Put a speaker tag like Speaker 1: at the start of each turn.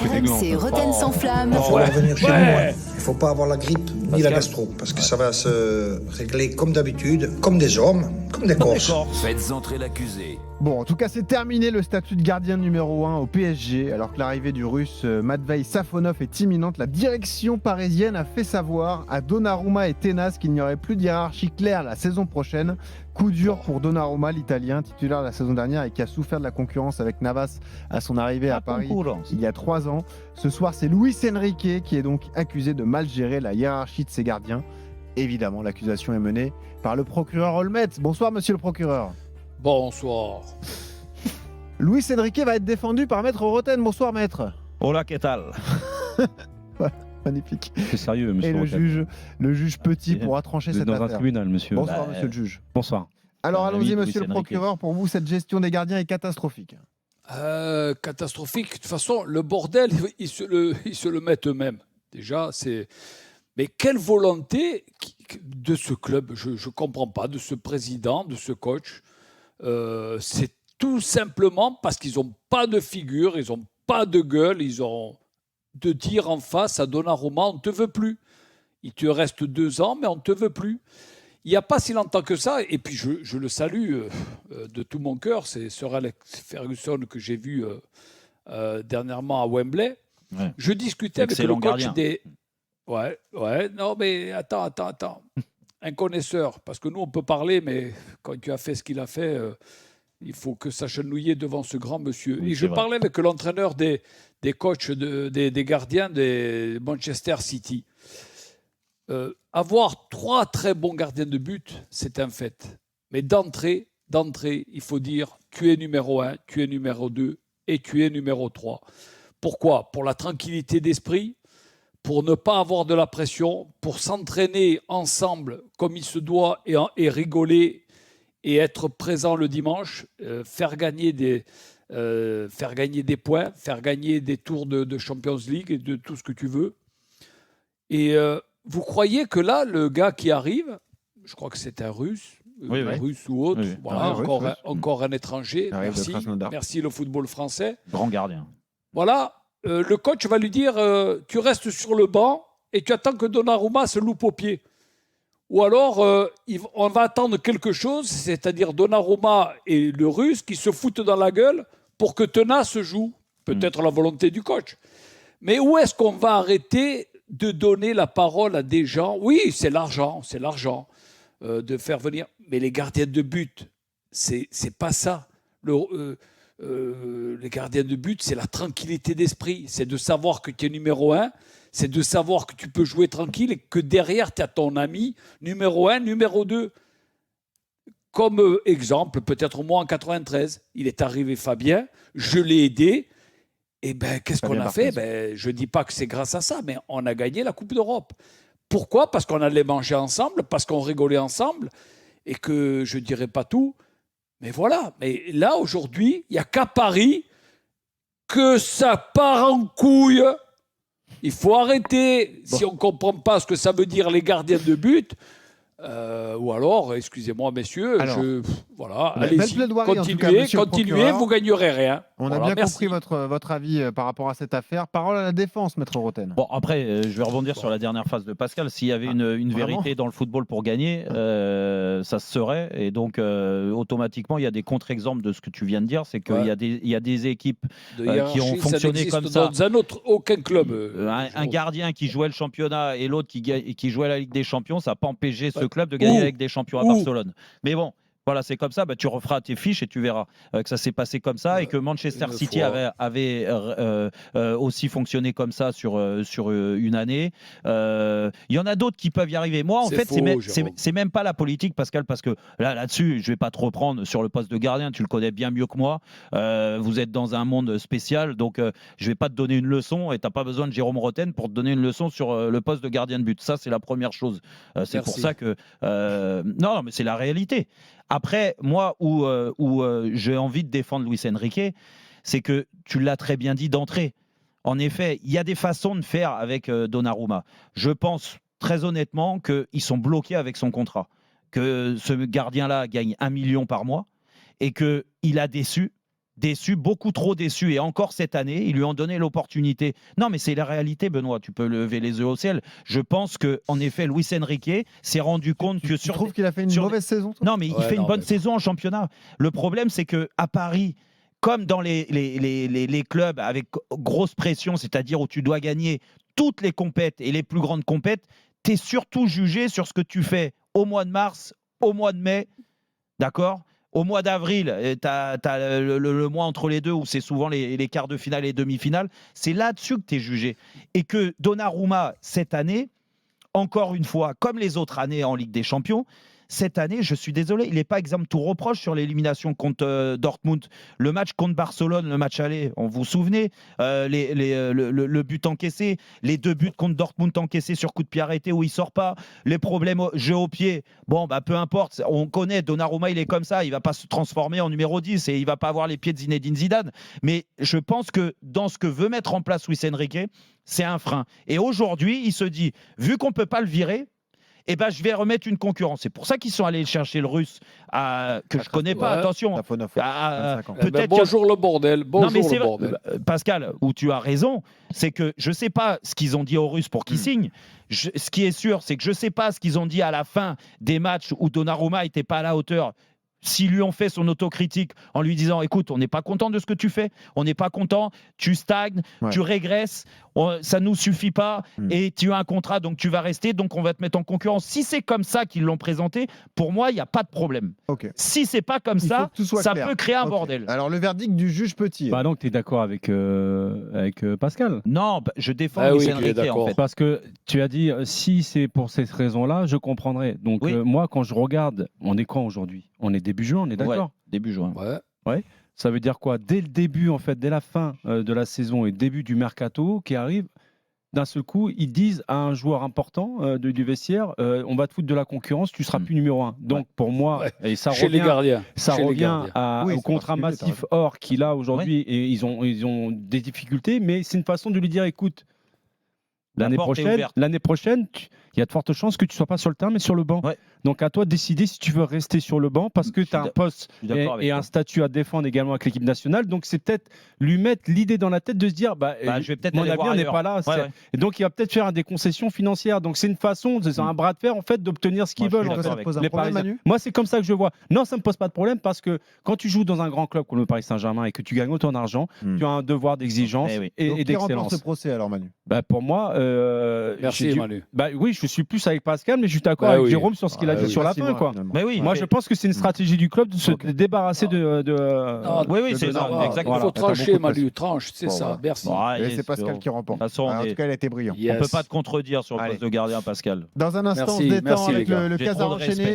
Speaker 1: RMC Roten sans flamme.
Speaker 2: Il faut revenir chez nous. Il ne faut pas avoir la grippe ni la gastro, parce que ça va se régler comme d'habitude, comme des hommes, comme des Corses.
Speaker 3: Faites entrer l'accusé.
Speaker 4: Bon, en tout cas, c'est terminé le statut de gardien numéro 1 au PSG. Alors que l'arrivée du Russe Matvei Safonov est imminente, la direction parisienne a fait savoir à Donnarumma et Tenas qu'il n'y aurait plus de hiérarchie claire la saison prochaine. Coup dur pour Donnarumma, l'Italien, titulaire la saison dernière et qui a souffert de la concurrence avec Navas à son arrivée à Paris il y a 3 ans. Ce soir, c'est Luis Enrique qui est donc accusé de mal gérer la hiérarchie de ses gardiens. Évidemment, l'accusation est menée par le procureur Olmet. Bonsoir, monsieur le procureur.
Speaker 5: Bonsoir.
Speaker 4: Luis Enrique va être défendu par Maître Roten. Bonsoir, Maître.
Speaker 6: Hola, ¿qué tal?
Speaker 4: Magnifique.
Speaker 6: C'est sérieux, monsieur.
Speaker 4: Et le juge Petit pourra trancher cette affaire.
Speaker 6: Dans un tribunal, monsieur.
Speaker 4: Bonsoir, monsieur le juge.
Speaker 6: Bonsoir.
Speaker 4: Alors, allons-y,
Speaker 6: Oui,
Speaker 4: monsieur le
Speaker 6: Luis Enrique.
Speaker 4: procureur. Pour vous, cette gestion des gardiens est catastrophique.
Speaker 5: Catastrophique. De toute façon, le bordel, ils se le mettent eux-mêmes. Déjà, c'est... Mais quelle volonté de ce club, je ne comprends pas, de ce président, de ce coach. C'est tout simplement parce qu'ils n'ont pas de figure, ils n'ont pas de gueule, ils ont de dire en face à Donnarumma, on ne te veut plus. Il te reste 2 ans, mais on ne te veut plus. Il n'y a pas si longtemps que ça, et puis je le salue de tout mon cœur, c'est Sir Alex Ferguson que j'ai vu dernièrement à Wembley.
Speaker 6: Ouais.
Speaker 5: Je discutais avec le coach
Speaker 6: gardien.
Speaker 5: des... Ouais, non mais attends. Un connaisseur, parce que nous on peut parler, mais quand tu as fait ce qu'il a fait, il faut que s'agenouiller devant ce grand monsieur.
Speaker 6: Oui,
Speaker 5: et je
Speaker 6: vrai.
Speaker 5: parlais avec l'entraîneur des coachs, des gardiens de Manchester City. Avoir 3 très bons gardiens de but, c'est un fait. Mais d'entrée, il faut dire tu es numéro 1, tu es numéro 2 et tu es numéro 3. Pourquoi ? Pour la tranquillité d'esprit, pour ne pas avoir de la pression, pour s'entraîner ensemble comme il se doit et rigoler et être présent le dimanche, faire gagner des points, faire gagner des tours de Champions League et de tout ce que tu veux. Et vous croyez que là, le gars qui arrive, je crois que c'est un Russe, Russe ou autre,
Speaker 6: Oui.
Speaker 5: voilà,
Speaker 6: Russe.
Speaker 5: encore un étranger, merci le football français.
Speaker 6: Grand gardien.
Speaker 5: Voilà, le coach va lui dire tu restes sur le banc et tu attends que Donnarumma se loupe au pied. Ou alors, on va attendre quelque chose, c'est-à-dire Donnarumma et le Russe qui se foutent dans la gueule pour que Tenas se joue. Peut-être la volonté du coach. Mais où est-ce qu'on va arrêter de donner la parole à des gens ? Oui, c'est l'argent de faire venir. Mais les gardiens de but, c'est pas ça. Les gardiens de but, c'est la tranquillité d'esprit. C'est de savoir que tu es numéro 1, c'est de savoir que tu peux jouer tranquille et que derrière, tu as ton ami numéro 1, numéro 2. Comme exemple, peut-être moi en 93, il est arrivé Fabien, je l'ai aidé. Et ben, qu'est-ce qu'on a fait ? Je ne dis pas que c'est grâce à ça, mais on a gagné la Coupe d'Europe. Pourquoi ? Parce qu'on allait manger ensemble, parce qu'on rigolait ensemble, et que je ne dirais pas tout. Mais voilà, mais là, aujourd'hui, il n'y a qu'à Paris que ça part en couille. Il faut arrêter, si on ne comprend pas ce que ça veut dire les gardiens de but, ou alors, excusez-moi messieurs, voilà, allez-y, continuez, vous ne gagnerez rien.
Speaker 4: On a bien compris votre avis par rapport à cette affaire. Parole à la défense, Maître Roten.
Speaker 6: Bon, après, je vais rebondir sur la dernière phrase de Pascal. S'il y avait une vérité dans le football pour gagner, ça se serait. Et donc, automatiquement, il y a des contre-exemples de ce que tu viens de dire. C'est qu'il y a des équipes qui ont fonctionné comme ça.
Speaker 5: Dans aucun club.
Speaker 6: Un gardien qui jouait le championnat et l'autre qui jouait la Ligue des Champions, ça n'a pas empêché ce club de gagner avec des champions à Barcelone. Mais bon. Voilà, c'est comme ça, tu referas tes fiches et tu verras que ça s'est passé comme ça et que Manchester City avait aussi fonctionné comme ça sur une année. Il y en a d'autres qui peuvent y arriver. Moi, en fait, c'est même pas la politique, Pascal, parce que là-dessus, je vais pas te reprendre sur le poste de gardien, tu le connais bien mieux que moi. Vous êtes dans un monde spécial, donc je vais pas te donner une leçon et tu n'as pas besoin de Jérôme Roten pour te donner une leçon sur le poste de gardien de but. Ça, c'est la première chose. C'est pour ça que... non, mais c'est la réalité. Après, moi, où j'ai envie de défendre Luis Enrique, c'est que tu l'as très bien dit d'entrée. En effet, il y a des façons de faire avec Donnarumma. Je pense très honnêtement qu'ils sont bloqués avec son contrat. Que ce gardien-là gagne 1 million par mois et qu'il a déçu Déçu, beaucoup trop déçu. Et encore cette année, ils lui ont donné l'opportunité. Non, mais c'est la réalité, Benoît. Tu peux lever les yeux au ciel. Je pense qu'en effet, Luis Enrique s'est rendu compte que
Speaker 4: Tu trouves qu'il a fait une mauvaise saison, toi ?
Speaker 6: Non, mais il fait une bonne saison en championnat. Le problème, c'est qu'à Paris, comme dans les clubs avec grosse pression, c'est-à-dire où tu dois gagner toutes les compètes et les plus grandes compètes, tu es surtout jugé sur ce que tu fais au mois de mars, au mois de mai, d'accord ? Au mois d'avril, tu as le mois entre les deux où c'est souvent les quarts de finale et demi-finales. C'est là-dessus que tu es jugé. Et que Donnarumma, cette année, encore une fois, comme les autres années en Ligue des Champions, cette année, je suis désolé, il n'est pas exempt de tout reproche sur l'élimination contre Dortmund. Le match contre Barcelone, le match aller, on vous souvenez, le but encaissé, les 2 buts contre Dortmund encaissés sur coup de pied arrêté où il ne sort pas, les problèmes jeu au pied. Bon, bah, peu importe, on connaît, Donnarumma, il est comme ça, il ne va pas se transformer en numéro 10 et il ne va pas avoir les pieds de Zinedine Zidane. Mais je pense que dans ce que veut mettre en place Luis Enrique, c'est un frein. Et aujourd'hui, il se dit, vu qu'on ne peut pas le virer, eh ben, je vais remettre une concurrence. C'est pour ça qu'ils sont allés chercher le Russe que je ne connais pas. Attention.
Speaker 5: Peut-être bonjour le bordel. Bonjour
Speaker 6: non, mais
Speaker 5: le bordel.
Speaker 6: Pascal, où tu as raison, c'est que je ne sais pas ce qu'ils ont dit aux Russes pour qu'ils signent. Ce qui est sûr, c'est que je ne sais pas ce qu'ils ont dit à la fin des matchs où Donnarumma n'était pas à la hauteur. S'ils lui ont fait son autocritique en lui disant écoute, on n'est pas content de ce que tu fais, on n'est pas content, tu stagnes, tu régresses, ça ne nous suffit pas et tu as un contrat donc tu vas rester, donc on va te mettre en concurrence. Si c'est comme ça qu'ils l'ont présenté, pour moi, il n'y a pas de problème. Si c'est pas comme ça, ça peut créer un bordel.
Speaker 4: Alors le verdict du juge Petit.
Speaker 7: Bah donc tu es d'accord avec Pascal?
Speaker 6: Non, je défends Luis Enrique en fait.
Speaker 7: Parce que tu as dit si c'est pour cette raison-là, je comprendrais. Donc moi, quand je regarde, on est quand aujourd'hui? On est début juin, on est d'accord?
Speaker 6: Début juin.
Speaker 7: Ouais. Ça veut dire quoi? Dès le début, en fait, dès la fin de la saison et début du mercato qui arrive, d'un seul coup, ils disent à un joueur important du vestiaire, on va te foutre de la concurrence, tu seras plus numéro 1. Donc pour moi, et ça
Speaker 5: Chez
Speaker 7: revient,
Speaker 5: les gardiens.
Speaker 7: ça revient au contrat massif or qu'il a aujourd'hui et ils ont des difficultés, mais c'est une façon de lui dire, écoute, l'année prochaine, il y a de fortes chances que tu ne sois pas sur le terrain, mais sur le banc. Donc, à toi de décider si tu veux rester sur le banc parce que tu as un poste et un statut à défendre également avec l'équipe nationale. Donc, c'est peut-être lui mettre l'idée dans la tête de se dire
Speaker 6: je vais peut-être
Speaker 7: mon avenir n'est pas là. Et donc, il va peut-être faire des concessions financières. Donc, c'est une façon, c'est un bras de fer en fait, d'obtenir ce qu'ils veulent.
Speaker 4: Ça te pose un problème, Manu ?
Speaker 7: Moi, c'est comme ça que je vois. Non, ça ne me pose pas de problème parce que quand tu joues dans un grand club comme le Paris Saint-Germain et que tu gagnes autant d'argent, tu as un devoir d'exigence et d'excellence.
Speaker 4: Qui remporte ce procès alors, Manu ?
Speaker 7: Pour moi,
Speaker 5: merci Manu.
Speaker 7: Oui, je suis plus avec Pascal, mais je suis d'accord avec Jérôme sur ce qu'il a dit sur la fin. Moi, je pense que c'est une stratégie du club de se débarrasser de.
Speaker 6: C'est ça.
Speaker 5: Exactement. Il faut trancher, Manu. Tranche, c'est ça. Merci.
Speaker 4: C'est Pascal qui remporte. En tout cas, elle a été brillante.
Speaker 6: On ne peut pas te contredire sur le poste de gardien, Pascal.
Speaker 4: Dans un instant, on se détend avec le Casar enchaîné.